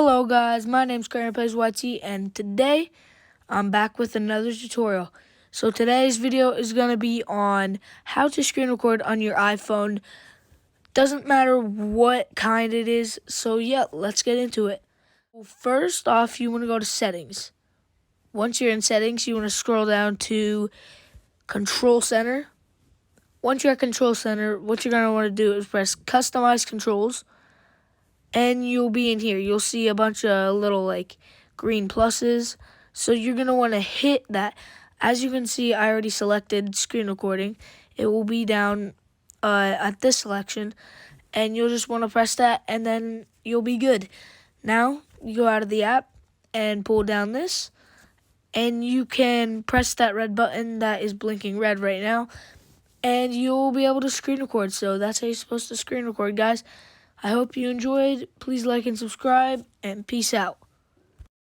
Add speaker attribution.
Speaker 1: Hello guys, my name's Current Plays YT and today I'm back with another tutorial. So today's video is going to be on how to screen record on your iPhone. Doesn't matter what kind it is, so yeah, let's get into it. First off, you want to go to settings. Once you're in settings, you want to scroll down to Control Center. Once you're at Control Center, what you're going to want to do is press Customize Controls. And you'll be in here. You'll see a bunch of little green pluses. So you're going to want to hit that. As you can see, I already selected screen recording. It will be down at this selection. And you'll just want to press that and then you'll be good. Now, you go out of the app and pull down this. And you can press that red button that is blinking red right now. And you'll be able to screen record. So that's how you're supposed to screen record, guys. I hope you enjoyed. Please like and subscribe, and peace out.